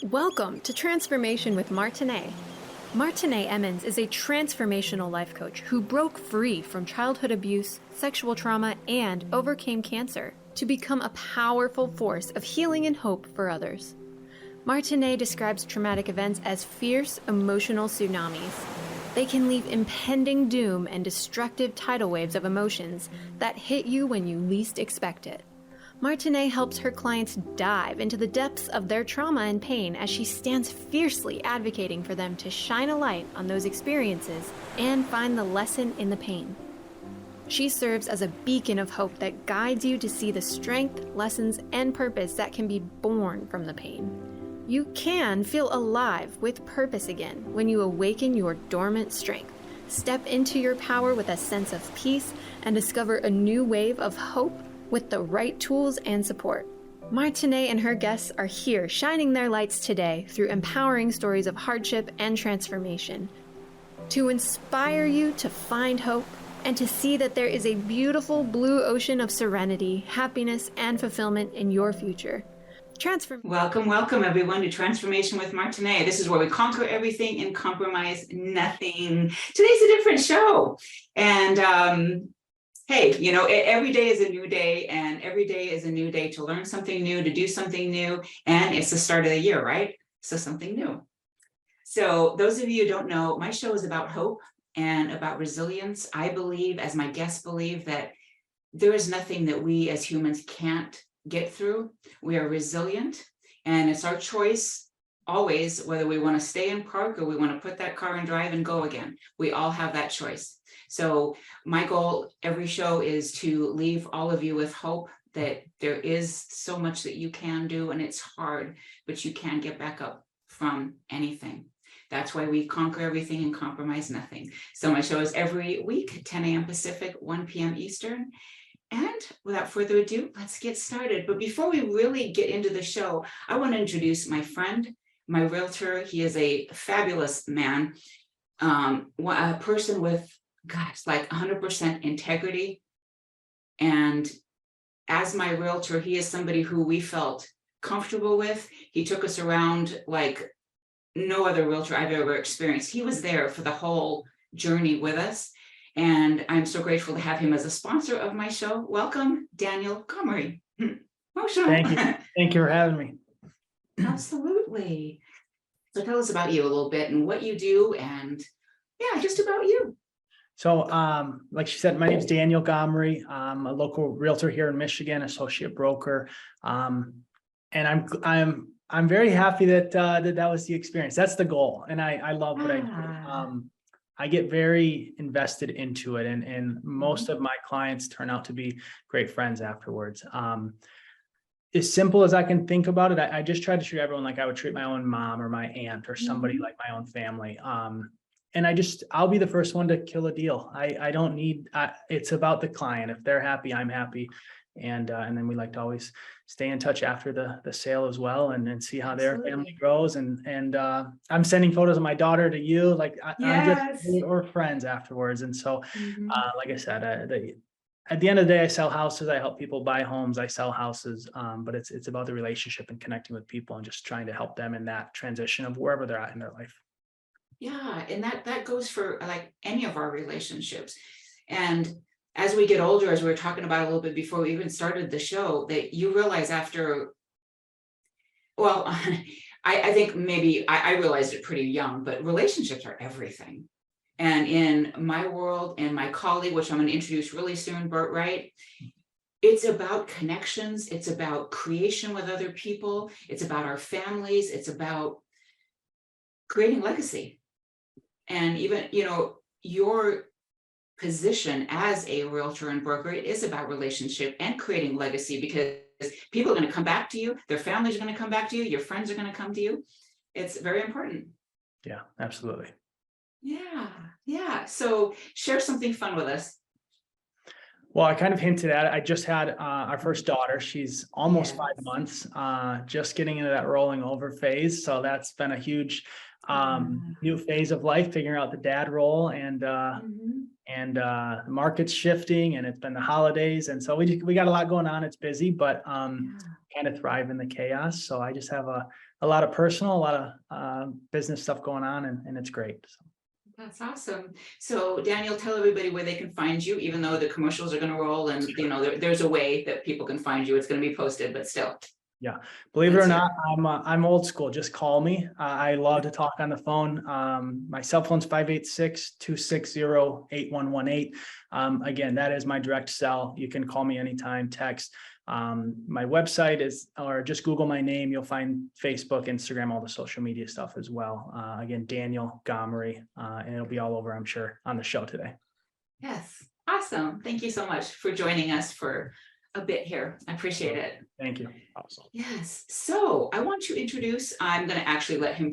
Welcome to Transformation with Martine. Martine Emmons is a transformational life coach who broke free from childhood abuse, sexual trauma, and overcame cancer to become a powerful force of healing and hope for others. Martine describes traumatic events as fierce emotional tsunamis. They can leave impending doom and destructive tidal waves of emotions that hit you when you least expect it. Martine helps her clients dive into the depths of their trauma and pain as she stands fiercely advocating for them to shine a light on those experiences and find the lesson in the pain. She serves as a beacon of hope that guides you to see the strength, lessons, and purpose that can be born from the pain. You can feel alive with purpose again when you awaken your dormant strength, step into your power with a sense of peace, and discover a new wave of hope with the right tools and support. Martine and her guests are here shining their lights today through empowering stories of hardship and transformation to inspire you to find hope and to see that there is a beautiful blue ocean of serenity, happiness, and fulfillment in your future. Welcome everyone to Transformation with Martine. This is where we conquer everything and compromise nothing. Today's a different show. And hey, every day is a new day, and every day is a new day to learn something new, to do something new. And it's the start of the year, right? So something new. So those of you who don't know, my show is about hope and about resilience. I believe, as my guests believe, that there is nothing that we as humans can't get through. We are resilient, and it's our choice always whether we want to stay in park or we want to put that car and drive and go again. We all have that choice. So my goal every show is to leave all of you with hope that there is so much that you can do, and it's hard, but you can get back up from anything. That's why we conquer everything and compromise nothing. So my show is every week, 10 a.m. Pacific, 1 p.m. Eastern. And without further ado, let's get started. But before we really get into the show, I want to introduce my friend, my realtor. He is a fabulous man, a person with, like 100% integrity. And as my realtor, he is somebody who we felt comfortable with. He took us around like no other realtor I've ever experienced. He was there for the whole journey with us. And I'm so grateful to have him as a sponsor of my show. Welcome, Daniel Gomery. Thank you. Thank you for having me. Absolutely. So tell us about you a little bit and what you do, and yeah, just about you. So, like she said, my name is Daniel Gomery. I'm a local realtor here in Michigan, associate broker, and I'm very happy that that was the experience. That's the goal, and I love what I do. I get very invested into it, and most of my clients turn out to be great friends afterwards. As simple as I can think about it, I just try to treat everyone like I would treat my own mom or my aunt or somebody like my own family. And I'll be the first one to kill a deal. I don't need, it's about the client. If they're happy, I'm happy. And then we like to always stay in touch after the sale as well, and see how their family grows. And I'm sending photos of my daughter to you, like we're friends afterwards. And so, like I said, at the end of the day, I sell houses. I help people buy homes. I sell houses, but it's about the relationship and connecting with people and just trying to help them in that transition of wherever they're at in their life. Yeah, and that goes for like any of our relationships. And as we get older, as we were talking about a little bit before we even started the show, that you realize after, well, I think maybe I realized it pretty young, but relationships are everything. And in my world and my colleague, which I'm going to introduce really soon, Bert Wright, it's about connections. It's about creation with other people. It's about our families. It's about creating legacy. And even, your position as a realtor and broker, it is about relationship and creating legacy, because people are going to come back to you. Their families are going to come back to you. Your friends are going to come to you. It's very important. Yeah, absolutely. Yeah. So share something fun with us. Well, I kind of hinted at it. I just had our first daughter. She's almost 5 months, just getting into that rolling over phase. So that's been a huge new phase of life, figuring out the dad role, and the market's shifting, and it's been the holidays, and so we got a lot going on. It's busy, but kind of thrive in the chaos. So I just have a lot of personal, a lot of business stuff going on, and it's great. So. That's awesome. So Daniel, tell everybody where they can find you, even though the commercials are going to roll, and there's a way that people can find you. It's going to be posted, but still. Yeah, believe it or not, I'm old school. Just call me. I love to talk on the phone. My cell phone's 586-260-8118. Again, that is my direct cell. You can call me anytime, text. My website is, or just Google my name. You'll find Facebook, Instagram, all the social media stuff as well. Again, Daniel Gomery, and it'll be all over, I'm sure, on the show today. Yes, awesome. Thank you so much for joining us for a bit here. I appreciate it. Thank you. Awesome. Yes. So I want to introduce, I'm going to actually let him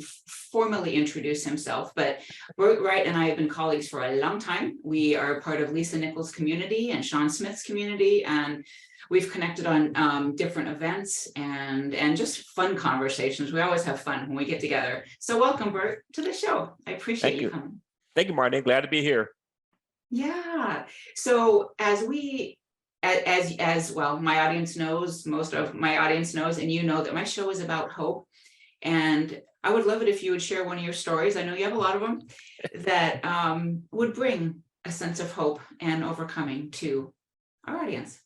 formally introduce himself, but Bert Wright and I have been colleagues for a long time. We are part of Lisa Nichols' community and Sean Smith's community, and we've connected on different events and just fun conversations. We always have fun when we get together. So welcome, Bert, to the show. I appreciate you coming. Thank you, Martine. Glad to be here. Yeah. So as well, my audience knows, most of my audience knows, and you know that my show is about hope. And I would love it if you would share one of your stories. I know you have a lot of them that would bring a sense of hope and overcoming to our audience.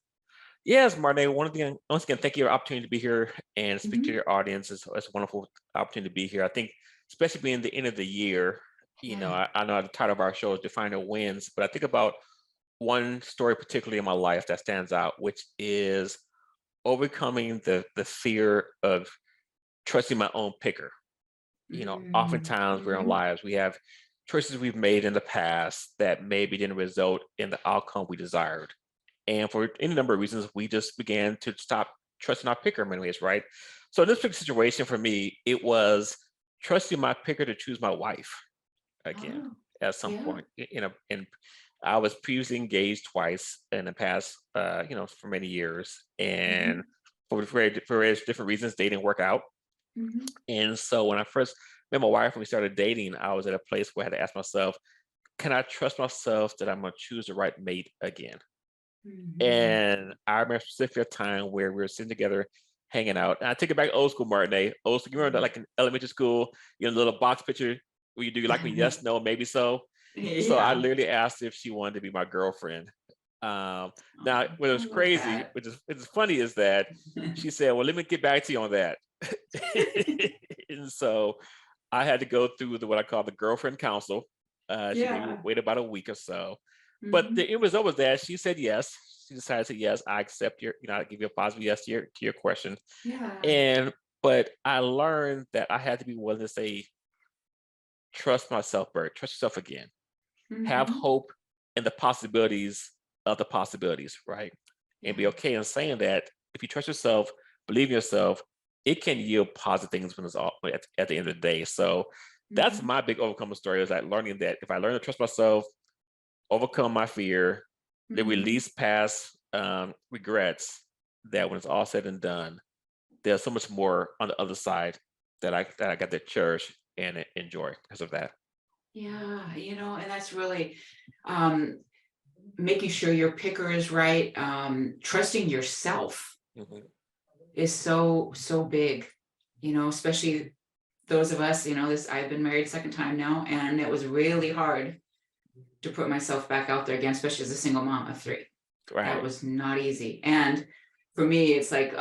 Yes, Martine. Once again, thank you for the opportunity to be here and speak to your audience. It's a wonderful opportunity to be here. I think, especially being the end of the year, I know the title of our show is Define Your Wins, but I think about one story particularly in my life that stands out, which is overcoming the fear of trusting my own picker. Oftentimes we're in lives, we have choices we've made in the past that maybe didn't result in the outcome we desired. And for any number of reasons, we just began to stop trusting our picker in many ways, right? So in this particular situation for me, it was trusting my picker to choose my wife again at some point. And I was previously engaged twice in the past, for many years, and for various different reasons, they didn't work out. And so when I first met my wife and we started dating, I was at a place where I had to ask myself, can I trust myself that I'm going to choose the right mate again? And I remember specifically a time where we were sitting together, hanging out. And I take it back old school, Martine. Old school, you remember that, like in elementary school, little box picture where you do like me, yes, no, maybe so. Yeah. So I literally asked if she wanted to be my girlfriend. Now, what was crazy, which is funny, is that she said, well, let me get back to you on that. And so I had to go through what I call the girlfriend council. She waited about a week or so. But the end result was that she said yes. She decided to say, yes, I accept I give you a positive yes to your question. But I learned that I had to be willing to say, trust myself, Bert, trust yourself again. Have hope in the possibilities of the possibilities, right? And be okay in saying that if you trust yourself, believe in yourself, it can yield positive things when it's all at the end of the day. So that's my big overcoming story, is that learning that if I learn to trust myself, overcome my fear, then release past regrets, that when it's all said and done, there's so much more on the other side that I got to cherish and enjoy because of that. Yeah, and that's really making sure your picker is right. Trusting yourself is so big, especially those of us, I've been married a second time now, and it was really hard to put myself back out there again, especially as a single mom of 3. Right. That was not easy. And for me, it's like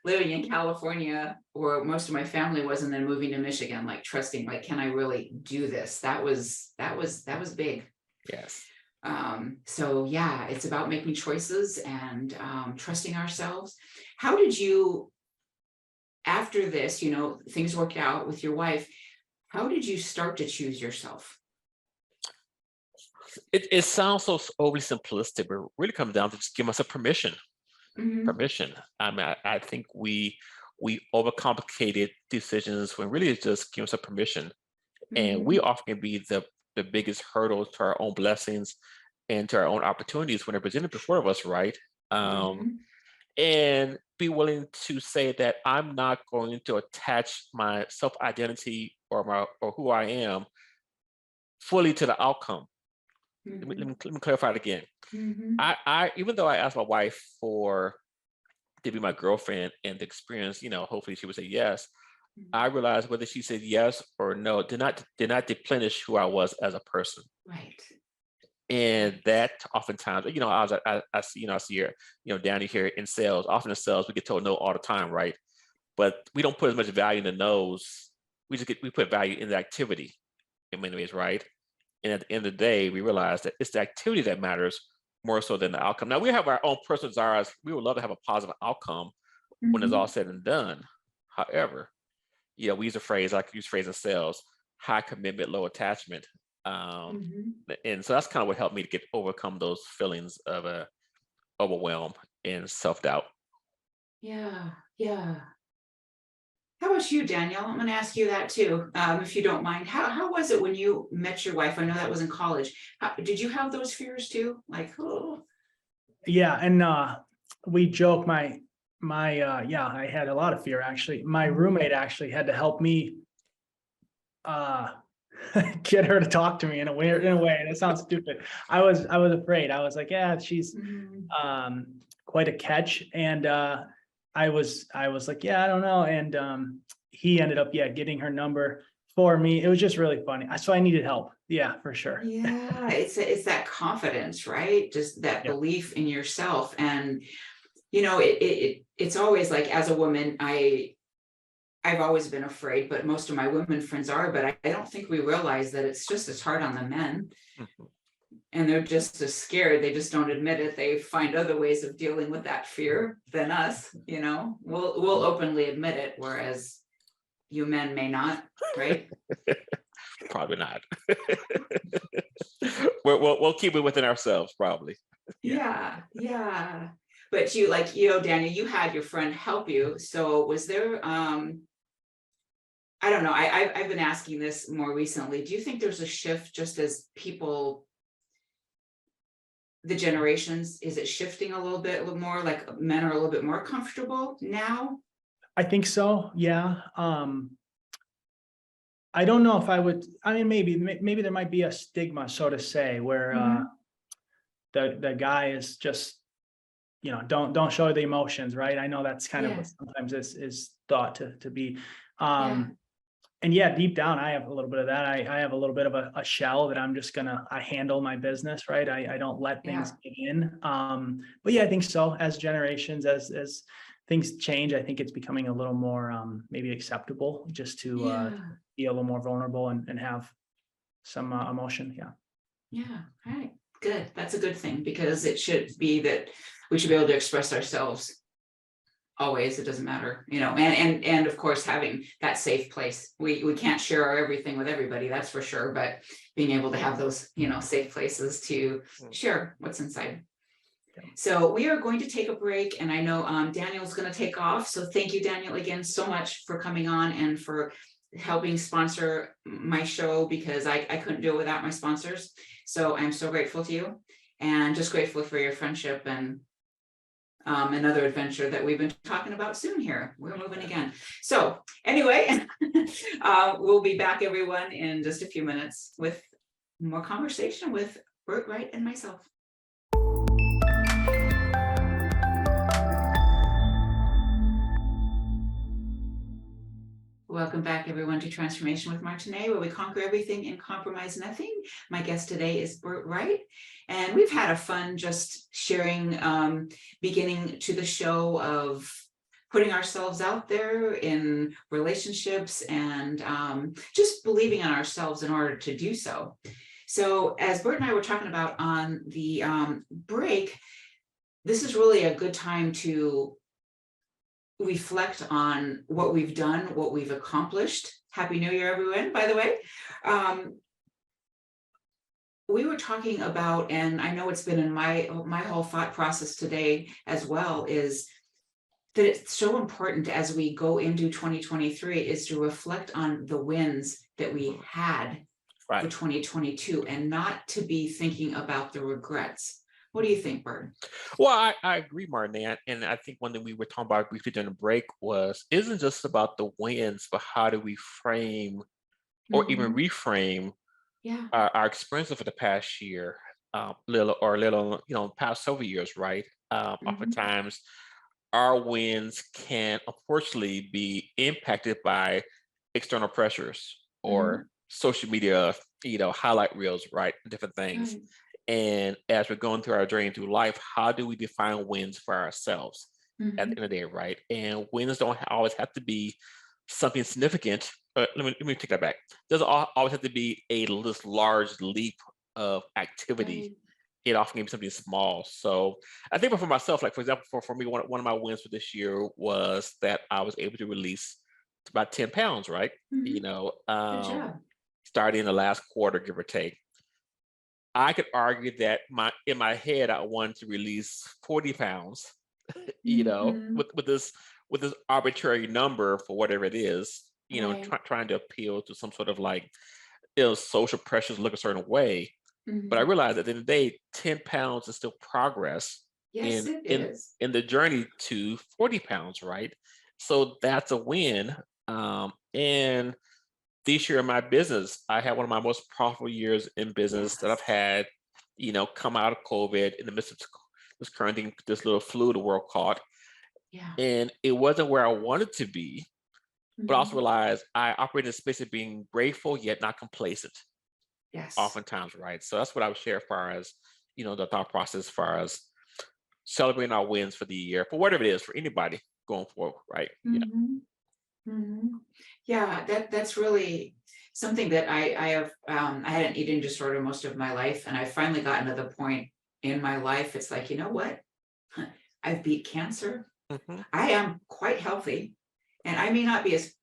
living in California, where most of my family was, and then moving to Michigan, like trusting, like, can I really do this? That was big. Yes. So yeah, it's about making choices and trusting ourselves. How did you, after this, things worked out with your wife, how did you start to choose yourself? It sounds so overly simplistic, but it really comes down to just give myself permission. Permission. I mean, I think we overcomplicated decisions when really it's just give us permission. And we often can be the biggest hurdle to our own blessings and to our own opportunities when they're presented before of us, right? And be willing to say that I'm not going to attach my self-identity or who I am fully to the outcome. Let me clarify it again. I even though I asked my wife to be my girlfriend and the experience, hopefully she would say yes. I realized whether she said yes or no did not deplenish who I was as a person. Right. And that oftentimes, I see here, down here in sales, often in sales, we get told no all the time, right? But we don't put as much value in the no's. We put value in the activity in many ways, right? And at the end of the day, we realize that it's the activity that matters more so than the outcome. Now we have our own personal desires. We would love to have a positive outcome when it's all said and done. However, we use a phrase, I could use phrase in sales, high commitment, low attachment. And so that's kind of what helped me to overcome those feelings of overwhelm and self-doubt. Yeah. How about you, Daniel? I'm going to ask you that too, if you don't mind. How was it when you met your wife? I know that was in college. Did you have those fears too? Like, oh. Yeah, and we joke. I had a lot of fear actually. My roommate actually had to help me get her to talk to me in a way. That sounds stupid. I was afraid. I was like, yeah, she's quite a catch, and I was like, yeah, I don't know. And he ended up, getting her number for me. It was just really funny. So I needed help. Yeah, for sure. Yeah, it's that confidence, right? Just that belief in yourself. And it's always like, as a woman, I've always been afraid, but most of my women friends are, but I don't think we realize that it's just as hard on the men. And they're just as scared. They just don't admit it. They find other ways of dealing with that fear than us. We'll openly admit it, whereas you men may not, right? Probably not. We'll keep it within ourselves, probably. Yeah. But Daniel, you had your friend help you. So was there, I don't know, I've been asking this more recently. Do you think there's a shift just as people, the generations, is it shifting a little more, like men are a little bit more comfortable now? I think so. Yeah. I don't know if I would, maybe there might be a stigma, so to say, where the guy is just, don't show the emotions, right? I know that's kind of what sometimes is thought to be. And deep down, I have a little bit of that. I have a little bit of a shell that I'm just I handle my business, right? I don't let things get in. But I think so. As generations, as things change, I think it's becoming a little more maybe acceptable just to be a little more vulnerable and have some emotion. Yeah. All right. Good. That's a good thing, because it should be that we should be able to express ourselves always. It doesn't matter, and of course, having that safe place. We can't share everything with everybody, that's for sure, but being able to have those, safe places to share what's inside. So we are going to take a break, and I know Daniel's going to take off. So thank you, Daniel, again so much for coming on and for helping sponsor my show, because I couldn't do it without my sponsors. So I'm so grateful to you, and just grateful for your friendship and another adventure that we've been talking about soon here. We're moving again. So anyway, we'll be back, everyone, in just a few minutes with more conversation with Bert Wright and myself. Welcome back, everyone, to Transformation with Martine, where we conquer everything and compromise nothing. My guest today is Bert Wright, and we've had a fun just sharing, beginning to the show of putting ourselves out there in relationships and just believing in ourselves in order to do so. So as Bert and I were talking about on the break, this is really a good time to reflect on what we've done, what we've accomplished. Happy New Year, everyone, by the way. We were talking about, and I know it's been in my whole thought process today as well, is that it's so important as we go into 2023 is to reflect on the wins that we had for 2022, and not to be thinking about the regrets What do you think, Bert? Well, I agree, Martin. And I think one thing we were talking about briefly during the break was isn't just about the wins, but how do we frame or even Mhm. reframe Yeah. our experience over the past year, little, past several years, right? Mhm. Oftentimes, our wins can unfortunately be impacted by external pressures or Mhm. social media, highlight reels, right? Different things. Right. And as we're going through our journey through life, how do we define wins for ourselves at the Mhm. end of the day, right? And wins don't always have to be something significant. Let me take that back. Doesn't always have to be this large leap of activity. Right. It often can be something small. So I think for myself, like for example, for me, one of my wins for this year was that I was able to release about 10 pounds, right? You Mhm. know, Good um, job. starting in the last quarter, give or take. I could argue that in my head I wanted to release 40 pounds, Mhm. with this arbitrary number for whatever it is, Right. trying to appeal to some sort of like social pressures look a certain way. But I Mhm. realized at the end of the day, 10 pounds is still progress Yes, in it in is. in the journey to 40 pounds, right? So that's a win. And this year in my business, I had one of my most profitable years in business that I've Yes. had, come out of COVID in the midst of this current thing, this little flu the world caught. Yeah. And it wasn't where I wanted to be, but I also Mhm. realized I operate in a space of being grateful yet not complacent Yes. oftentimes, right? So that's what I would share as far as, the thought process as far as celebrating our wins for the year, for whatever it is, for anybody going forward, right? Yeah. Mhm. Mhm. Yeah, that's really something that I have. I had an eating disorder most of my life, and I finally gotten to the point in my life. It's like, you know what? I've beat cancer. Hmm. I am quite healthy, and I may not be as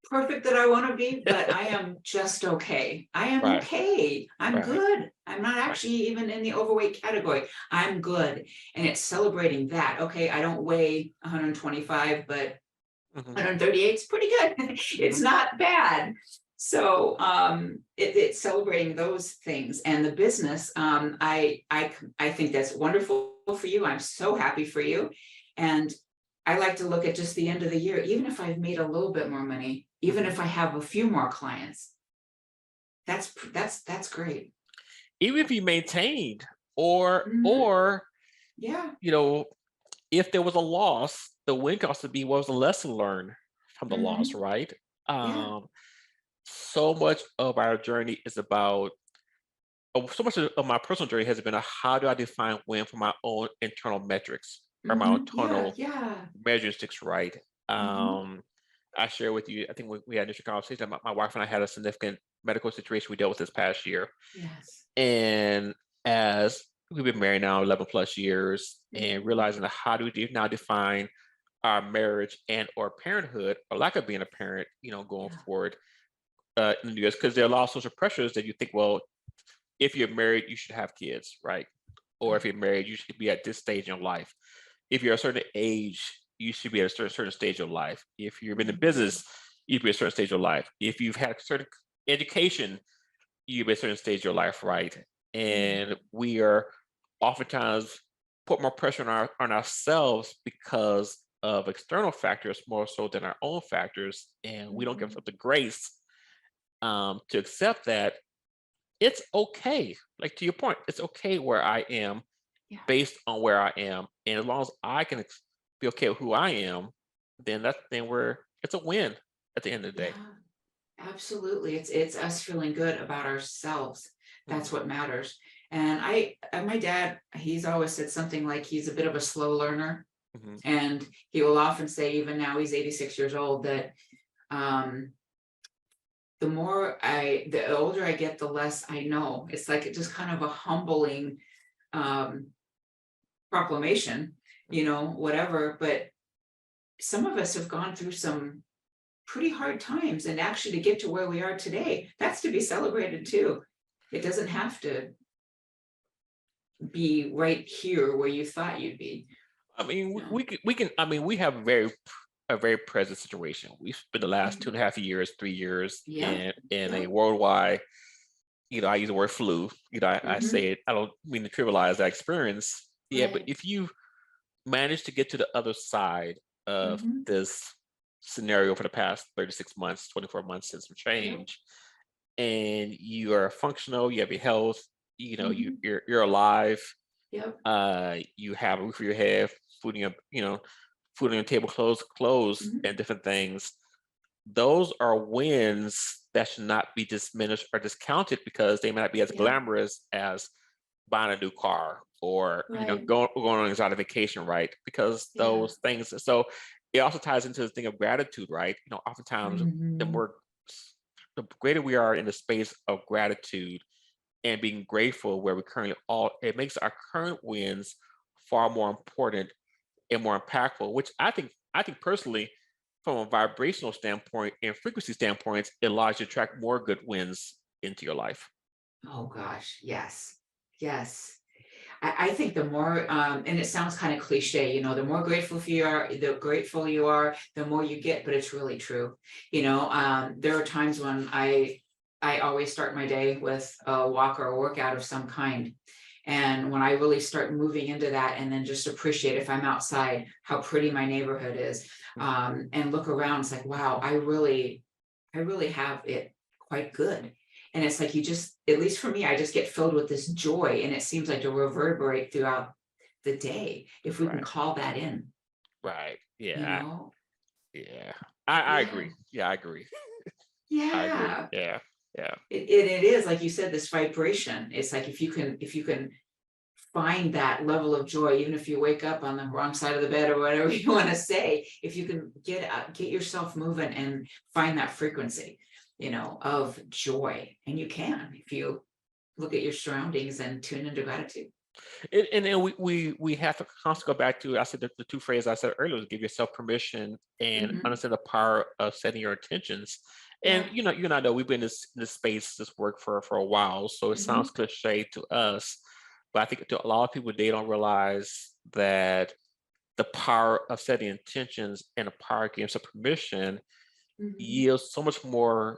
perfect that I want to be, but I am just okay. I am Right, okay. I'm right, good. I'm not right. actually even in the overweight category. I'm good. And it's celebrating that. Okay, I don't weigh 125, but Hmm. 138 is pretty good. It's Hmm. not bad. So it's celebrating those things and the business. I think that's wonderful for you. I'm so happy for you. And I like to look at just the end of the year, even if I've made a little bit more money, even Hmm. if I have a few more clients. That's great. Even if you maintained, or Mhm. or Yeah, you know, if there was a loss, the win could also be what was the lesson learned from the loss, mhm, right? yeah, Um, so much of our journey is about so much of my personal journey has been a how do I define win for my own internal metrics or my mhm, yeah, internal yeah, measuring sticks, right? mhm, Um, I share with you, I think we had an initial conversation. My wife and I had a significant medical situation we dealt with this past year. yes, And as we've been married now 11 plus years and mhm, realizing that how do we now define our marriage and or parenthood or lack of being a parent, going yeah, forward in the US, because there are a lot of social pressures that you think, well, if you're married, you should have kids, right? Or if right, you're married, you should be at this stage in your life. If you're a certain age, you should be at a certain stage of life. If you've been in mhm, business, you should be at a certain stage of life. If you've had a certain education, you be at a certain stage of your life, right? mhm, And we are oftentimes put more pressure on ourselves because of external factors more so than our own factors, and we don't give mhm, ourselves the grace to accept that it's okay. Like to your point, it's okay where I am yeah, based on where I am, and as long as I can be okay with who I am, then it's a win at the end of the day. yeah, absolutely. It's us feeling good about ourselves. That's Mhm, what matters. And my dad, he's always said something like he's a bit of a slow learner, mhm, and he will often say, even now he's 86 years old, that um, the older I get, the less I know. It's like it just kind of a humbling um, proclamation, mhm. whatever. But some of us have gone through some pretty hard times. And actually, to get to where we are today, that's to be celebrated too. It doesn't have to be right here where you thought you'd be. I mean, Yeah. we can. I mean, we have a very present situation. We've spent the last two Mhm. and a half years, 3 years Yep. in a Yep. worldwide I use the word flu, I Mhm. say it, I don't mean to trivialize that experience. Yeah, but Right. if you manage to get to the other side of Mhm. this scenario for the past 36 months, 24 months since some Yep. change, and you are functional, you have your health, Mhm. you're alive, Yep. you have a roof over your head, food in your, food on your table, clothes, Mhm. and different things. Those are wins that should not be diminished or discounted because they may not be as Yep. glamorous as buying a new car or Right. going on an exotic vacation, right? Because Yeah. those things. So it also ties into the thing of gratitude, right? Oftentimes the Mhm. more the greater we are in the space of gratitude and being grateful where we currently all, it makes our current wins far more important and more impactful, which I think personally, from a vibrational standpoint and frequency standpoints, it allows you to attract more good wins into your life. Oh gosh, yes. Yes. I think the more, and it sounds kind of cliche, the more grateful you are, the more you get, but it's really true. There are times when I always start my day with a walk or a workout of some kind. And when I really start moving into that and then just appreciate if I'm outside, how pretty my neighborhood is, and look around, it's like, wow, I really have it quite good. And it's like you just, at least for me, I just get filled with this joy and it seems like to reverberate throughout the day, if we can Right. call that in, Right. you Yeah. know? Yeah. I Yeah. agree. Yeah, I agree. I agree. Yeah. Yeah. Yeah. It is, like you said, this vibration. It's like if you can find that level of joy, even if you wake up on the wrong side of the bed or whatever you want to say, if you can get yourself moving and find that frequency, of joy. And you can, if you look at your surroundings and tune into gratitude. And then we have to constantly go back to, I said the two phrases I said earlier: give yourself permission and Mhm. understand the power of setting your intentions. And Yeah. you and I know we've been in this space, this work for a while, so it sounds Mhm. cliche to us, but I think to a lot of people they don't realize that the power of setting intentions and the power of giving yourself permission Mhm. yields so much more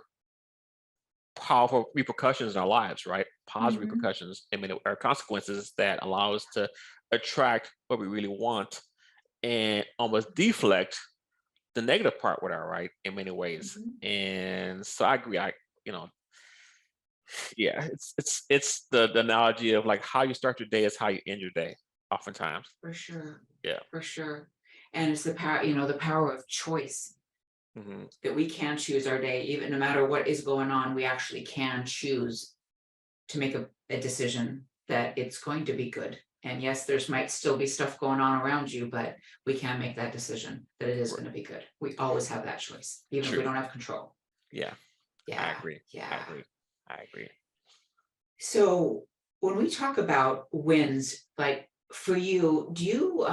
powerful repercussions in our lives, right? Positive Mhm. repercussions. I mean, are consequences that allow us to attract what we really want and almost deflect the negative part with our right in many ways. Mhm. And so I agree. You know, yeah, it's the analogy of like how you start your day is how you end your day, oftentimes. For sure. Yeah. For sure. And it's the power of choice, Hmm. that we can choose our day, even no matter what is going on, we actually can choose to make a decision that it's going to be good. And yes, there's might still be stuff going on around you, but we can make that decision that it is going to be good. We always have that choice, even if we True. don't have control. Yeah, I Yeah. agree. I Yeah. agree. I agree. So when we talk about wins, like for you, do you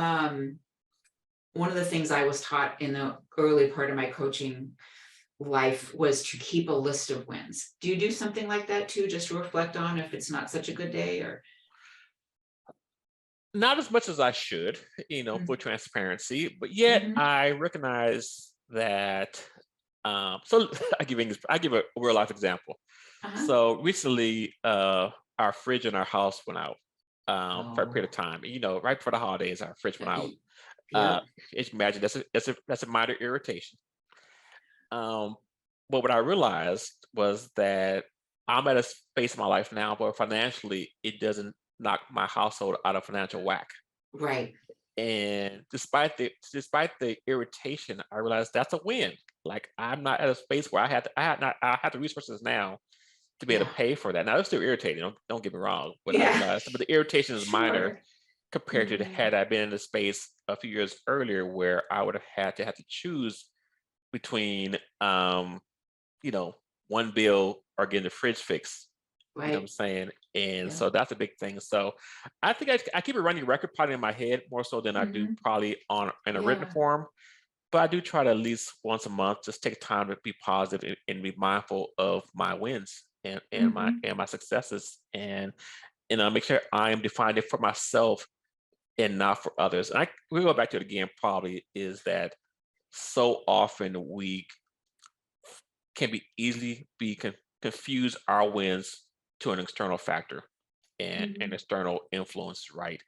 one of the things I was taught in the early part of my coaching life was to keep a list of wins. Do you do something like that too, just to reflect on if it's not such a good day or? Not as much as I should, for Mm. transparency, but yet Mhm. I recognize that. So I give a real life example. Uh-huh. So recently, our fridge in our house went out for a period Oh. of time. Right before the holidays, our fridge went out. Y- Uh, Yep. as you can imagine, that's a minor irritation. Um, but what I realized was that I'm at a space in my life now where financially it doesn't knock my household out of financial whack. Right. And despite the irritation, I realized that's a win. Like I'm not at a space where I have the resources now to be able to Yeah. pay for that. Now it's still irritating. Don't get me wrong, but I Yeah. realized, but the irritation is minor Sure. compared to the Mhm. had I been in the space a few years earlier where I would have to choose between you know, one bill or getting the fridge fixed. You know what I'm Right. saying? And Yeah. so that's a big thing. So I think I keep a running record probably in my head more so than I do Mhm. probably on in a written Yeah. form. But I do try to at least once a month just take time to be positive and be mindful of my wins Mhm. and my successes and make sure I am defining it for myself and not for others. And we go back to it again probably is that so often we can be easily confuse our wins to an external factor and an Mhm. external influence, right?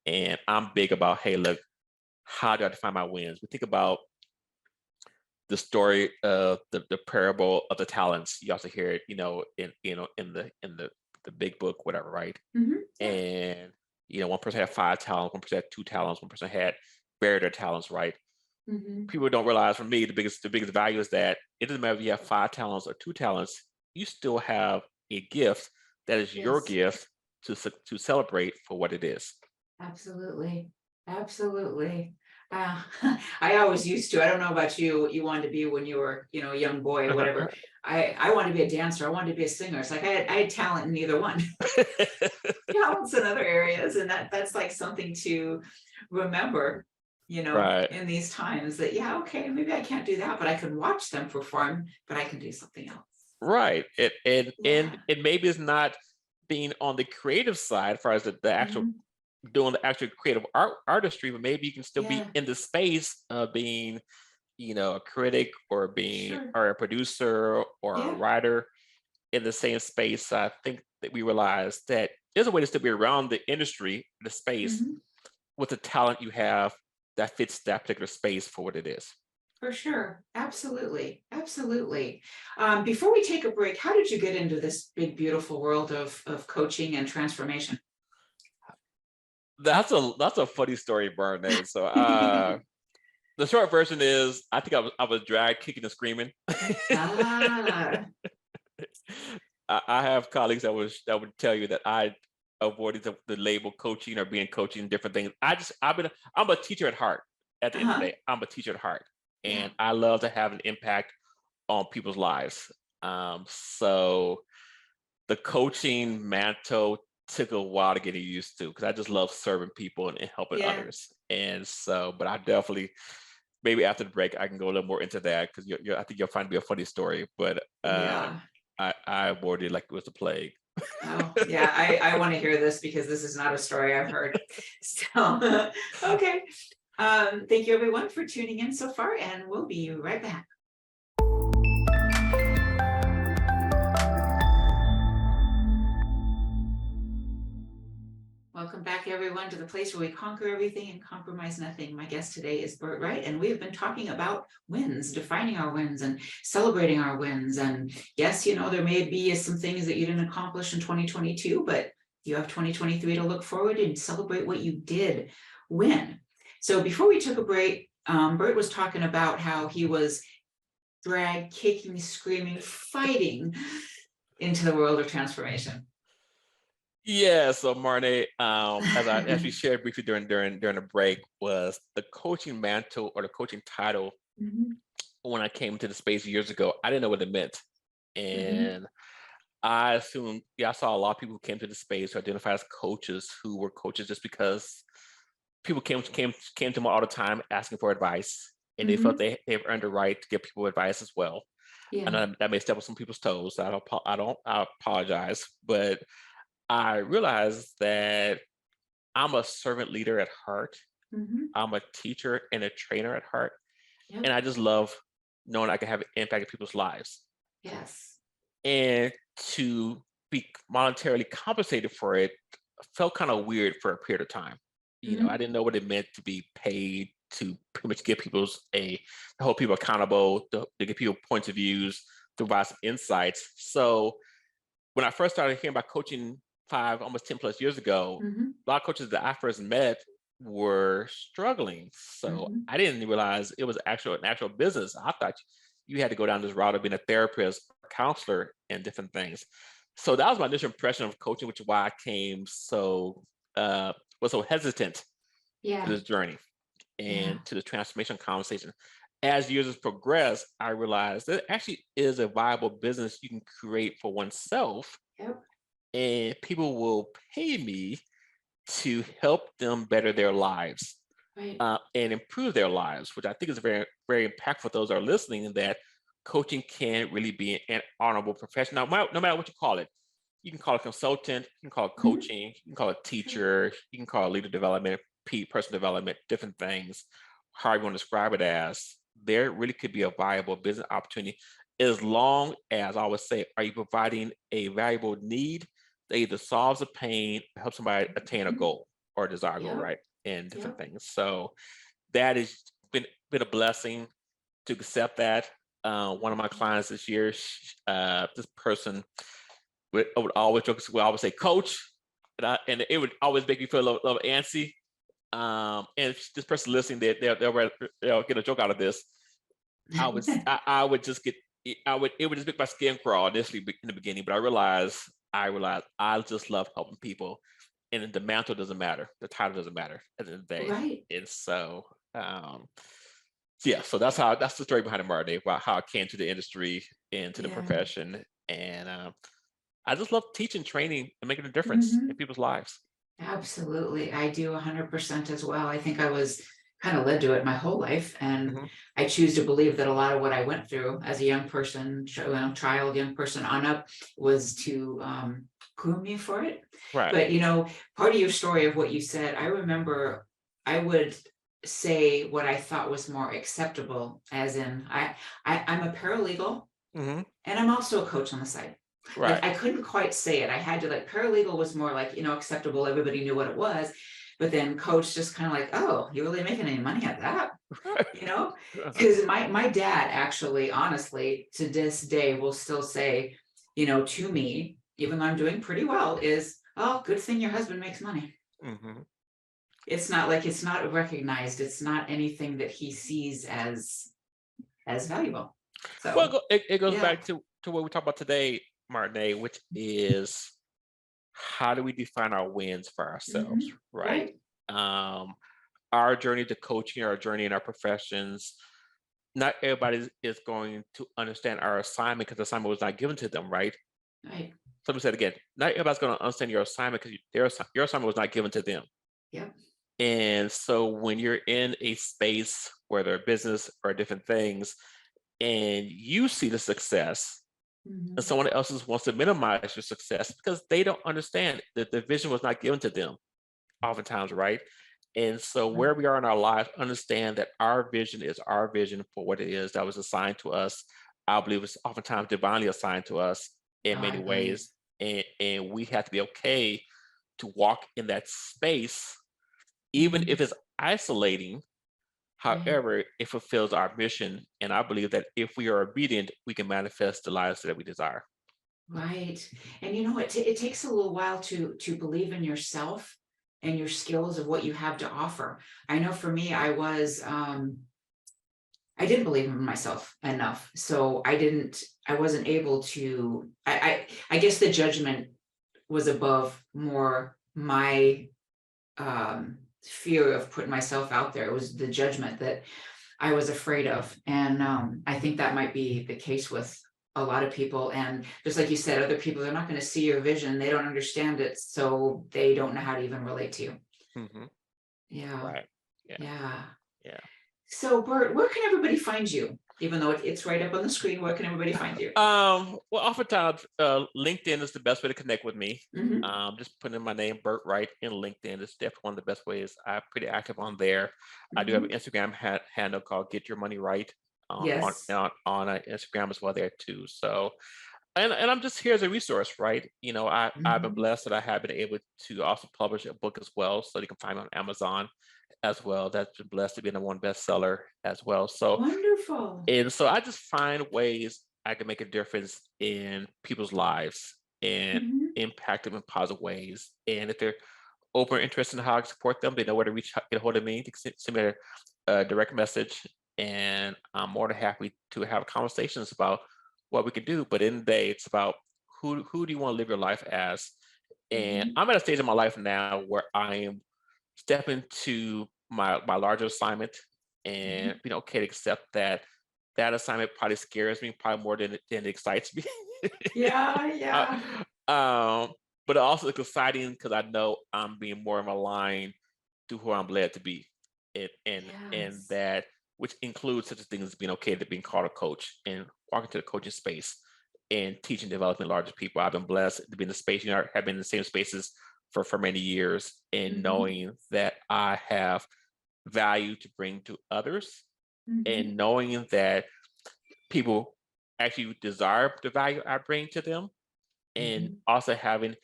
And I'm big about, hey, look, how do I define my wins? We think about the story of the parable of the talents. You also hear it, in the big book, whatever, right? Mhm. Yeah. And one person had 5 talents, one person had 2 talents, one person had buried their talents, right? Mhm. People don't realize, for me, the biggest value is that it doesn't matter if you have 5 talents or 2 talents, you still have a gift that is your Yes. gift to celebrate for what it is. Absolutely. Absolutely. Uh, I always used to, I don't know about you, what you wanted to be when you were, a young boy or whatever. I wanted to be a dancer. I wanted to be a singer. It's like I had talent in either one. Talents in other areas. And that's like something to remember, Right. in these times that, yeah, okay, maybe I can't do that, but I can watch them perform, but I can do something else. Right. And Yeah. maybe it's not being on the creative side, as far as the actual Mhm. doing the actual creative artistry, but maybe you can still be Yeah, in the space of being, a critic, or sure. a producer or a Yeah. writer in the same space. I think that we realize that there's a way to still be around the industry, the space, Mhm. with the talent you have that fits that particular space for what it is. For sure. Absolutely. Absolutely. Before we take a break, how did you get into this big, beautiful world of coaching and transformation? That's a funny story, Barnett. So the short version is, I think I was dragged kicking and screaming. Ah, I have colleagues that would tell you that I avoided the label coaching or being coaching different things. I'm a teacher at heart. At the end of the uh-huh. day, I'm a teacher at heart, Yeah. and I love to have an impact on people's lives. So the coaching mantle took a while to get used to, because I just love serving people and helping Yeah. others. And so, but I definitely, maybe after the break, I can go a little more into that, because I think you'll find it to be a funny story. But Yeah. I avoided it like it was the plague. Oh, yeah. I want to hear this because this is not a story I've heard. So, okay. Thank you everyone for tuning in so far, and we'll be right back. Welcome back, everyone, to the place where we conquer everything and compromise nothing. My guest today is Bert Wright, and we have been talking about wins, defining our wins and celebrating our wins. And yes, there may be some things that you didn't accomplish in 2022, but you have 2023 to look forward and celebrate what you did win. So before we took a break, Bert was talking about how he was dragged, kicking, screaming, fighting into the world of transformation. Yeah, so Marne, as we shared briefly during the break, was the coaching mantle or the coaching title. Mhm. When I came to the space years ago, I didn't know what it meant, Mhm. and I assumed, yeah, I saw a lot of people who came to the space who identify as coaches, who were coaches just because people came to them all the time asking for advice, and they felt Mhm. they have earned the right to give people advice as well. I Yeah. know that may step on some people's toes. So I apologize, but I realized that I'm a servant leader at heart. Mhm. I'm a teacher and a trainer at heart, and Yep. I just love knowing I can have an impact in people's lives. Yes. And to be monetarily compensated for it felt kind of weird for a period of time. I Mhm. didn't know what it meant to be paid to pretty much give to hold people accountable, to give people points of views, to provide some insights. So when I first started hearing about coaching almost 10 plus years ago, Mhm. a lot of coaches that I first met were struggling. So Mhm. I didn't realize it was an actual business. I thought you had to go down this route of being a therapist, a counselor, and different things. So that was my initial impression of coaching, which is why I was so hesitant to Yeah. this journey Yeah. and to the transformation conversation. As years has progressed, I realized that actually is a viable business you can create for oneself, Yep. and people will pay me to help them better their lives, Right. and improve their lives, which I think is very, very impactful for those that are listening, and that coaching can really be an honorable profession. Now, no matter what you call it, you can call it consultant, you can call it Mhm. coaching, you can call it Sure. teacher, you can call it leader development, personal development, different things, however you want to describe it as. There really could be a viable business opportunity, as long as, I always say, are you providing a valuable need that either solves a pain, or helps somebody attain a goal or a desired goal, Yep. right? And different Yep. things. So that has been a blessing to accept that. One of my clients this year, this person would always joke, would always say, "Coach," and it would always make me feel a little antsy. And if this person listening, they'll get a joke out of this. I would just get, it would just make my skin crawl initially in the beginning, but I realized I just love helping people, and the mantle doesn't matter, the title doesn't matter at the end of the day. Right. And so, yeah, so that's the story behind the Martin, about how I came to the industry and to the Yeah. profession, and I just love teaching, training, and making a difference Mhm. in people's lives. Absolutely. I do 100% as well. I think I was kind of led to it my whole life. And Mhm. I choose to believe that a lot of what I went through as a young person, child, young person on up, was to groom me for it. Right. But, part of your story of what you said, I remember I would say what I thought was more acceptable, as in I'm a paralegal Hmm. and I'm also a coach on the side. Like Right. I couldn't quite say it. I had to, like, paralegal was more like, acceptable. Everybody knew what it was. But then coach just kind of like, oh, you really making any money at that? You know? Because my dad actually, honestly, to this day will still say, to me, even though I'm doing pretty well, is, oh, good thing your husband makes money. Hmm. It's not like it's not recognized. It's not anything that he sees as valuable. Well, So it goes yeah. back to what we talked about today, Martin, which is how do we define our wins for ourselves, Mhm. right? Right. Um, our journey to coaching, our journey in our professions, not everybody is going to understand our assignment because the assignment was not given to them, right? Right. Somebody said again, not everybody's going to understand your assignment because your assignment was not given to them. Yep. And so when you're in a space, whether business or different things, and you see the success, and Mhm. someone else wants to minimize your success because they don't understand that the vision was not given to them, oftentimes, right? And so where we are in our lives, understand that our vision is our vision for what it is that was assigned to us. I believe it's oftentimes divinely assigned to us in I many agree. ways. And we have to be okay to walk in that space, even Mhm. if it's isolating. Right. However, it fulfills our mission. And I believe that if we are obedient, we can manifest the lives that we desire. Right. And it takes a little while to believe in yourself and your skills of what you have to offer. I know for me, I didn't believe in myself enough. So I wasn't able to, I guess the judgment was above more my fear of putting myself out there. It was the judgment that I was afraid of. And I think that might be the case with a lot of people. And just like you said, other people, they're not going to see your vision. They don't understand it. So they don't know how to even relate to you. Hmm. Yeah. Right. Yeah. Yeah. Yeah. So Bert, where can everybody find you? Even though it's right up on the screen, where can everybody find you? Well, oftentimes, LinkedIn is the best way to connect with me. Hmm. Just putting in my name, Bert Wright, in LinkedIn is definitely one of the best ways. I'm pretty active on there. I do have an Hmm. Instagram handle called Get Your Money Right Yes. on Instagram as well there too. So, and I'm just here as a resource, right? I've been Hmm. blessed that I have been able to also publish a book as well, so you can find me on Amazon as well. That's been blessed to be the one bestseller as well. So, Wonderful. and so I just find ways I can make a difference in people's lives and Hmm. impact them in positive ways. And if they're open or interested in how I can support them, they know where to get a hold of me. They can send me a direct message, and I'm more than happy to have conversations about what we can do. But in the day, it's about who do you want to live your life as? And Hmm. I'm at a stage in my life now where I am stepping to my larger assignment and Hmm. being okay to accept that that assignment probably scares me probably more than it excites me. Yeah. Uh, Yeah. um, but also it's exciting because I know I'm being more in my line to who I'm led to be, and Yes. that which includes such a thing as being okay to being called a coach and walking to the coaching space and teaching developing larger people. I've been blessed to be in the space. Have been in the same spaces for many years, and Hmm. knowing that I have value to bring to others, Hmm. and knowing that people actually desire the value I bring to them, and Hmm. also having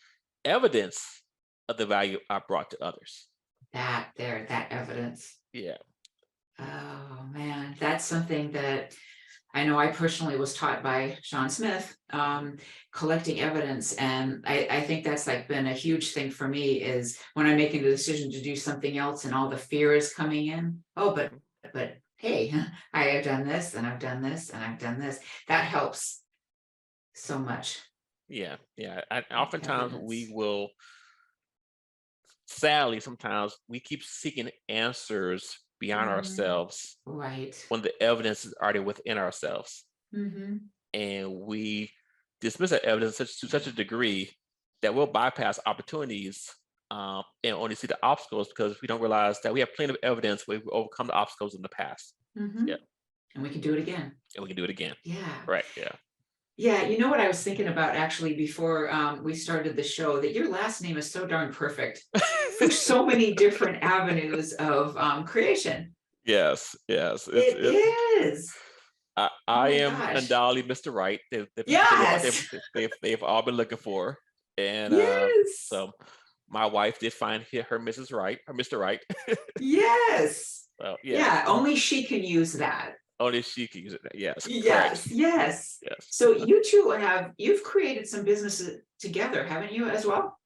evidence of the value I brought to others. That evidence. Yeah. Oh man, that's something that I know I personally was taught by Sean Smith, collecting evidence. And I think that's like been a huge thing for me, is when I'm making the decision to do something else and all the fear is coming in. Oh, but hey, I have done this and I've done this and I've done this. That helps so much. Yeah. And oftentimes we Evidence. will, sadly, sometimes we keep seeking answers beyond ourselves Right. when the evidence is already within ourselves. Mm-hmm. And we dismiss that evidence to such a degree that we'll bypass opportunities, and only see the obstacles because we don't realize that we have plenty of evidence where we've overcome the obstacles in the past. Mm-hmm. Yeah. And we can do it again. And we can do it again. Yeah. Right. Yeah. Yeah, you know what I was thinking about actually before we started the show, that your last name is so darn perfect for so many different avenues of creation. Yes. It is. I Oh my am gosh. undoubtedly Mr. Right. Yes. They've all been looking for. And Yes. so my wife did find her Mrs. Right, or Mr. Right. Yes. So Yeah, only she can use that. only she can use it. Yes, correct. Yes. Yes. So you two you've created some businesses together, haven't you, as well?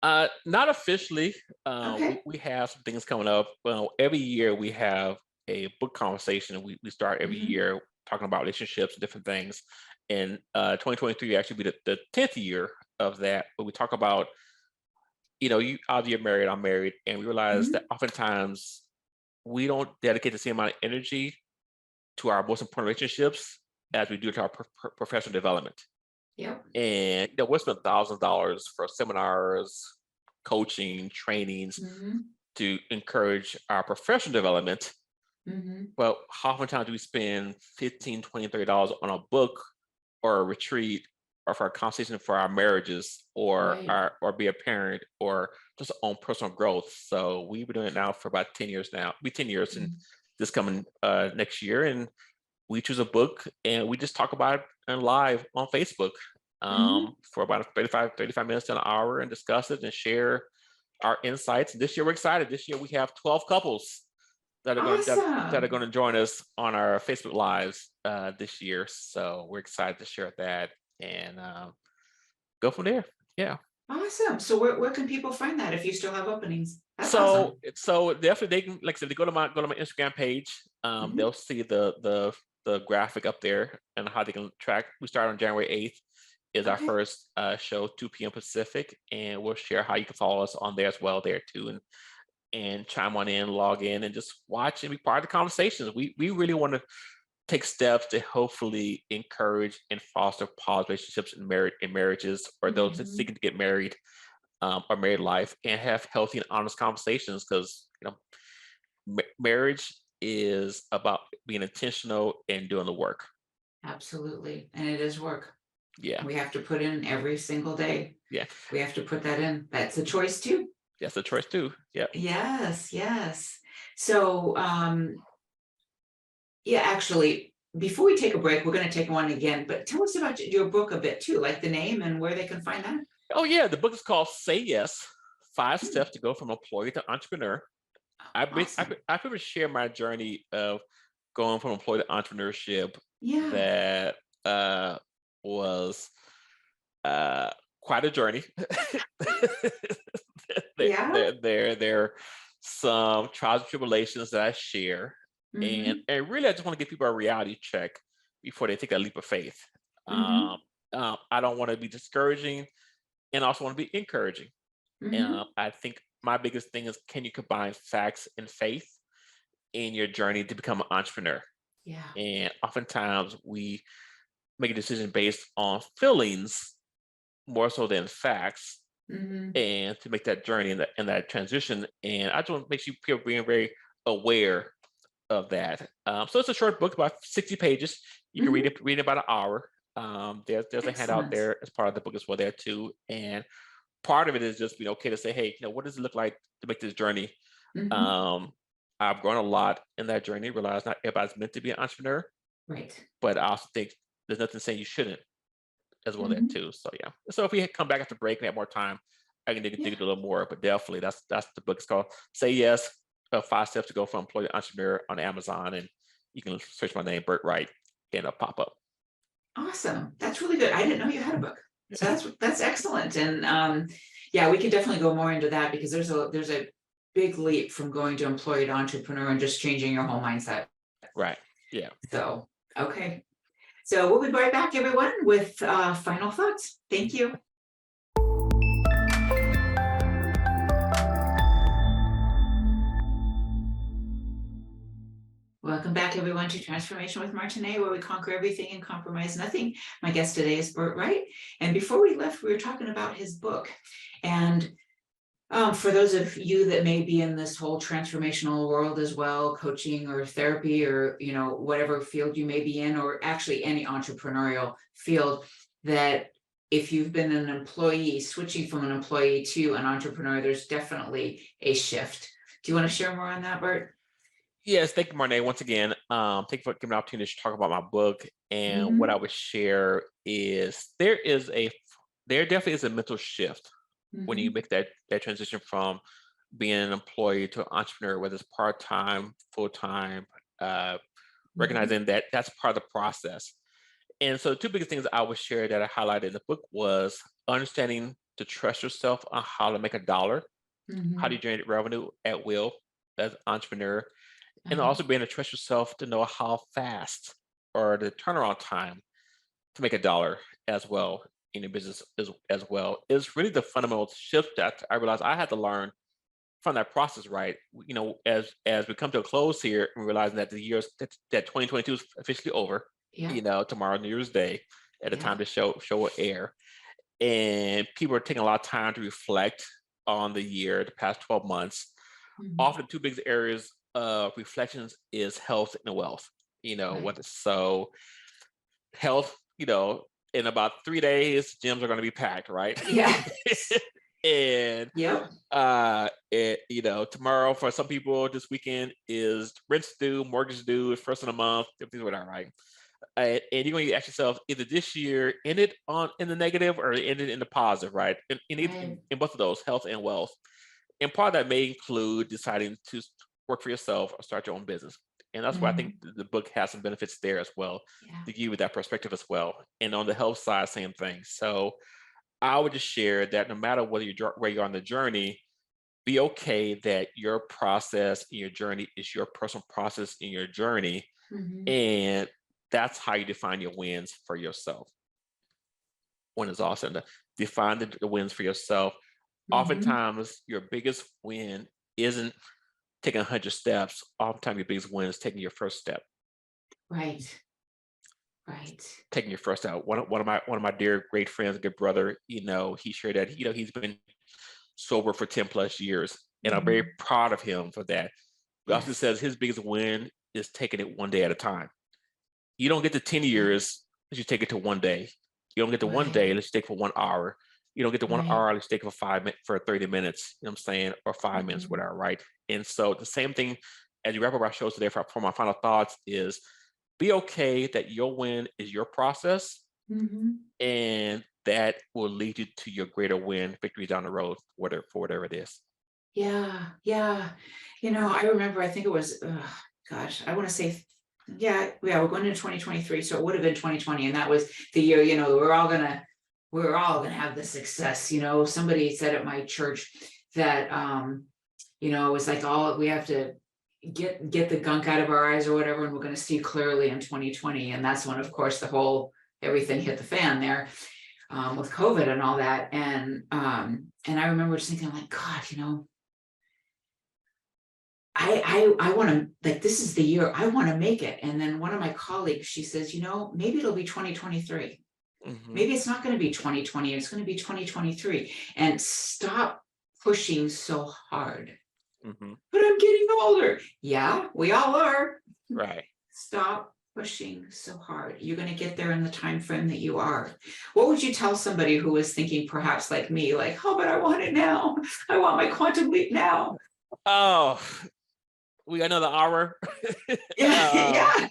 Not officially. Okay. We have some things coming up. Well, every year we have a book conversation. We start every Mhm. year talking about relationships and different things. And 2023 actually be the 10th year of that, but we talk about, you either you're married, I'm married, and we realize Mhm. that oftentimes we don't dedicate the same amount of energy to our most important relationships as we do to our professional development. Yep. And we'll spend thousands of dollars for seminars, coaching, trainings Mhm. to encourage our professional development. Mhm. But how many times do we spend 15, 20, $30 on a book or a retreat or for a conversation for our marriages Right. or be a parent or just own personal growth? So we've been doing it now for about 10 years now. Be 10 years in Mhm. this coming next year. And we choose a book and we just talk about it live on Facebook, Mhm. for about 35 minutes to an hour and discuss it and share our insights. And this year we're excited. This year we have 12 couples that are going to Awesome. join us on our Facebook Lives this year. So we're excited to share that and go from there. Yeah. Awesome. So where can people find that if you still have openings? That's So awesome. so definitely they can, like I said, they go to my Instagram page. Mhm. They'll see the graphic up there and how they can track. We start on January 8th is our Okay. first show, 2 p.m. Pacific, and we'll share how you can follow us on there as well there too, and chime on in, log in, and just watch and be part of the conversations. We really want to take steps to hopefully encourage and foster positive relationships in marriages, or those that Mhm. seeking to get married, or married life, and have healthy and honest conversations, because marriage is about being intentional and doing the work. Absolutely. And it is work. Yeah. We have to put in every single day. Yeah. We have to put that in. That's a choice too. That's the choice too. Yeah. Yes. So, yeah, actually, before we take a break, we're going to take one again, but tell us about your book a bit too, like the name and where they can find that. Oh yeah, the book is called Say Yes: Five Hmm. Steps to Go from Employee to Entrepreneur. Awesome. I pretty much share my journey of going from employee to entrepreneurship Yeah. that was uh, quite a journey. Yeah. There are some trials and tribulations that I share, and Mm-hmm. really I just want to give people a reality check before they take that leap of faith. Mm-hmm. Um, I don't want to be discouraging, and also want to be encouraging. Mm-hmm. I think my biggest thing is, can you combine facts and faith in your journey to become an entrepreneur? Yeah. And oftentimes we make a decision based on feelings more so than facts, Mm-hmm. and to make that journey and that transition. And I just want to make sure people being very aware of that. So it's a short book, about 60 pages. You can Mm-hmm. read it about an hour. There's a handout Excellent. there as part of the book as well there too. And part of it is just being okay to say, hey, what does it look like to make this journey? Mm-hmm. Um, I've grown a lot in that journey, realized not everybody's meant to be an entrepreneur, Right. but I also think there's nothing saying you shouldn't as well that too. So yeah. So if we come back after break and have more time, I can dig it a little more. But definitely, that's the book. It's called "Say Yes: 5 Steps to Go from Employee to Entrepreneur" on Amazon, and you can search my name, Bert Wright, and it'll pop up. Awesome. That's really good. I didn't know you had a book. So that's excellent. And yeah, we can definitely go more into that because there's a big leap from going to employee to entrepreneur and just changing your whole mindset. Right. Yeah. So, okay. So we'll be right back, everyone, with final thoughts. Thank you. Welcome back, everyone, to Transformation with Martine, where we conquer everything and compromise nothing. My guest today is Bert Wright. And before we left, we were talking about his book. And for those of you that may be in this whole transformational world as well, coaching or therapy or, whatever field you may be in, or actually any entrepreneurial field, that if you've been an employee, switching from an employee to an entrepreneur, there's definitely a shift. Do you want to share more on that, Bert? Yes, thank you, Marnay. Once again, thank you for giving me the opportunity to talk about my book. And what I would share is there definitely is a mental shift when you make that transition from being an employee to an entrepreneur, whether it's part-time, full-time, recognizing that that's part of the process. And so the two biggest things I would share that I highlighted in the book was understanding to trust yourself on how to make a dollar, how do you generate revenue at will as an entrepreneur, and also being able to trust yourself to know how fast or the turnaround time to make a dollar as well in your business as well is really the fundamental shift that I realized I had to learn from that process, right? As we come to a close here and realizing that the year that 2022 is officially over, tomorrow, New Year's Day, at the time the show will air. And people are taking a lot of time to reflect on the year, the past 12 months. Often the two biggest areas reflections is health and wealth. So health, in about 3 days, gyms are going to be packed, right? Yeah. And tomorrow for some people, this weekend is rent's due, mortgage due, is first of the month, everything's whatever, right? And you're going to ask yourself, either this year ended in the negative or ended in the positive, right? In both of those, health and wealth. And part of that may include deciding to work for yourself or start your own business. And that's why I think the book has some benefits there as well, to give you that perspective as well. And on the health side, same thing. So I would just share that no matter where you're on the journey, be okay that your process in your journey is your personal process in your journey. And that's how you define your wins for yourself. When it's all said and done, define the wins for yourself. Oftentimes, your biggest win isn't taking 100 steps. Oftentimes, your biggest win is taking your first step. Right. Taking your first step. One of my dear great friends, good brother, he shared that he's been sober for 10 plus years, and I'm very proud of him for that. He also says his biggest win is taking it one day at a time. You don't get to 10 years unless you take it to one day. You don't get to one day unless you take it for 1 hour. You don't get to 1 hour unless you take it for 30 minutes, you know what I'm saying, or 5 minutes, whatever, right? And so the same thing as you wrap up our shows today for my final thoughts is be okay that your win is your process, and that will lead you to your greater win, victory down the road, for whatever it is. Yeah. I remember, I think it was, I want to say, we're going into 2023. So it would have been 2020. And that was the year, we're all gonna have the success. Somebody said at my church that, it was like we have to get the gunk out of our eyes or whatever, and we're going to see clearly in 2020. And that's when, of course, everything hit the fan there, with COVID and all that. And I remember just thinking, like, God, I want to, like, this is the year I want to make it. And then one of my colleagues, she says, maybe it'll be 2023. Maybe it's not going to be 2020. It's going to be 2023. And stop pushing so hard. But I'm getting older. Yeah, we all are. Right. Stop pushing so hard. You're going to get there in the time frame that you are. What would you tell somebody who is thinking, perhaps like me, like, oh, but I want it now. I want my quantum leap now. Oh, we got another hour. Yeah.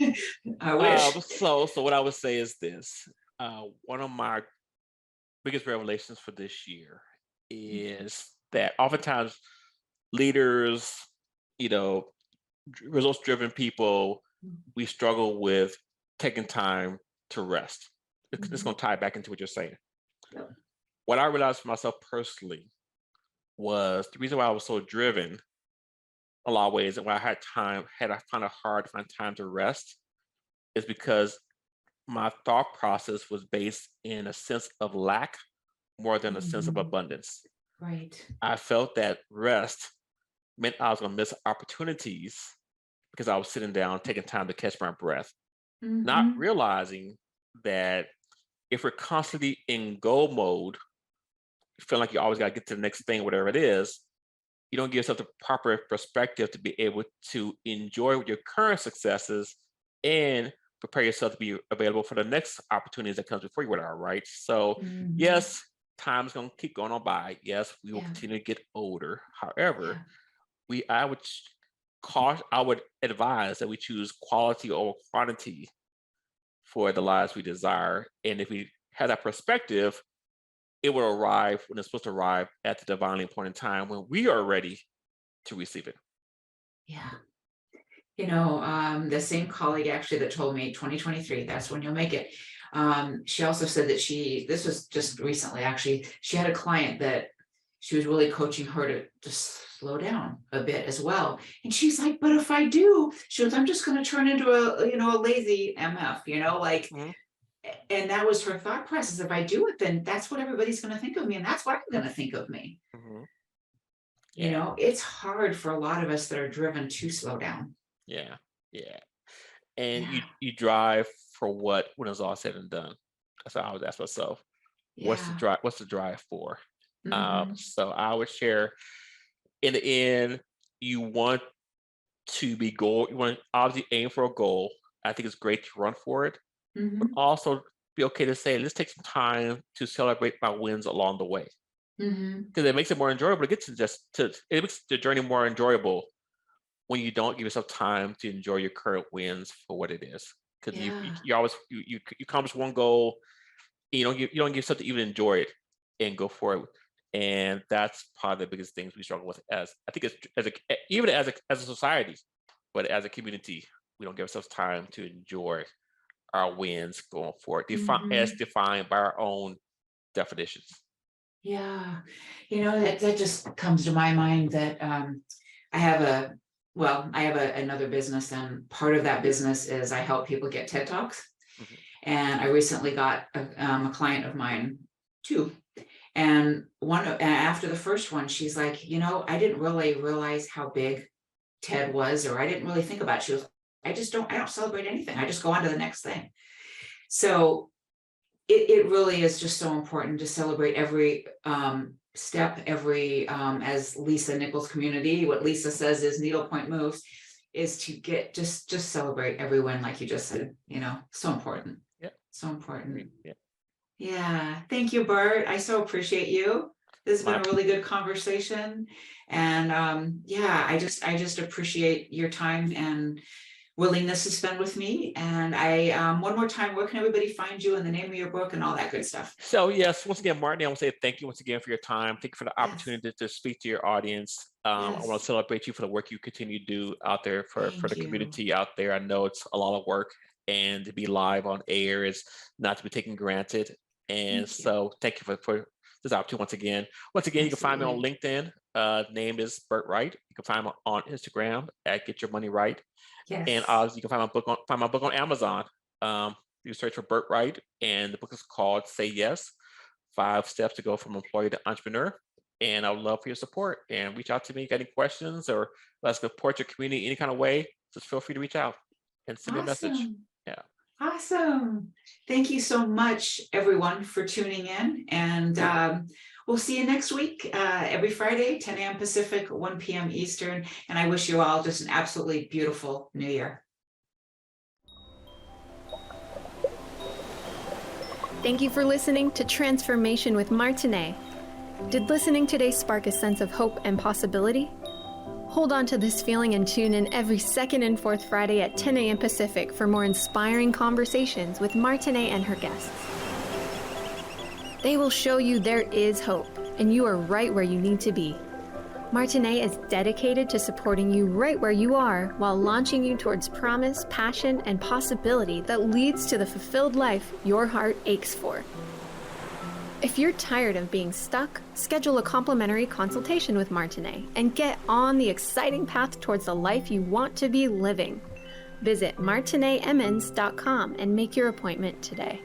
I wish. So what I would say is this. One of my biggest revelations for this year is that oftentimes leaders, you know, results driven people, we struggle with taking time to rest. It's going to tie back into what you're saying. Yep. What I realized for myself personally was the reason why I was so driven a lot of ways and why I found it hard to find time to rest is because my thought process was based in a sense of lack more than a sense of abundance. Right. I felt that rest meant I was going to miss opportunities because I was sitting down, taking time to catch my breath, not realizing that if we're constantly in go mode, you feel like you always got to get to the next thing, whatever it is, you don't give yourself the proper perspective to be able to enjoy your current successes and prepare yourself to be available for the next opportunities that comes before you, whatever, right? So yes, time's going to keep going on by. Yes, we will continue to get older. However, I would advise that we choose quality over quantity for the lives we desire. And if we have that perspective, it will arrive when it's supposed to arrive at the divinely appointed time when we are ready to receive it. Yeah. You know, the same colleague actually that told me 2023, that's when you'll make it. She also said that this was just recently, actually, she had a client that she was really coaching her to just slow down a bit as well. And she's like, but if I do, she goes, I'm just going to turn into a lazy MF, and that was her thought process. If I do it, then that's what everybody's going to think of me. And that's what I'm going to think of me. You know, it's hard for a lot of us that are driven to slow down. Yeah. And you drive for what when it's all said and done? That's how I would ask myself. What's the drive for? So I would share, in the end, you want to be you want to obviously aim for a goal. I think it's great to run for it, but also be okay to say, let's take some time to celebrate my wins along the way. Because it makes it more enjoyable. It makes the journey more enjoyable when you don't give yourself time to enjoy your current wins for what it is. Because you always accomplish one goal, you don't give yourself to even enjoy it and go for it. And that's probably the biggest things we struggle with as a society, but as a community, we don't give ourselves time to enjoy our wins going forward, as defined by our own definitions. Yeah, that just comes to my mind that I have another business, and part of that business is I help people get TED Talks. And I recently got a client of mine too. And after the first one, she's like, I didn't really realize how big TED was, or I didn't really think about it. She was, I don't celebrate anything. I just go on to the next thing. So it really is just so important to celebrate every step, every, as Lisa Nichols community, what Lisa says is needlepoint moves, is to get, just celebrate every win, like you just said, so important. Yeah. So important. Yeah. Yeah. Thank you, Bert. I so appreciate you. This has been a really good conversation. And I just appreciate your time and willingness to spend with me. And one more time, where can everybody find you and the name of your book and all that good stuff? So yes, once again, Martine, I want to say thank you once again for your time. Thank you for the opportunity to speak to your audience. I want to celebrate you for the work you continue to do out there for the community out there. I know it's a lot of work, and to be live on air is not to be taken granted. And so thank you for this opportunity once again. You can find me on LinkedIn. Name is Bert Wright. You can find me on Instagram at Get Your Money Right. Yes. And you can find my book on Amazon. You search for Bert Wright, and the book is called Say Yes: 5 Steps to Go from Employee to Entrepreneur. And I would love for your support, and reach out to me if you got any questions, or let's support your community any kind of way. Just feel free to reach out and send me a message. Yeah. Awesome. Thank you so much, everyone, for tuning in. And we'll see you next week, every Friday, 10 a.m. Pacific, 1 p.m. Eastern. And I wish you all just an absolutely beautiful New Year. Thank you for listening to Transformation with Martine. Did listening today spark a sense of hope and possibility? Hold on to this feeling and tune in every second and fourth Friday at 10 a.m. Pacific for more inspiring conversations with Martine and her guests. They will show you there is hope, and you are right where you need to be. Martine is dedicated to supporting you right where you are while launching you towards promise, passion, and possibility that leads to the fulfilled life your heart aches for. If you're tired of being stuck, schedule a complimentary consultation with Martine and get on the exciting path towards the life you want to be living. Visit martineemmons.com and make your appointment today.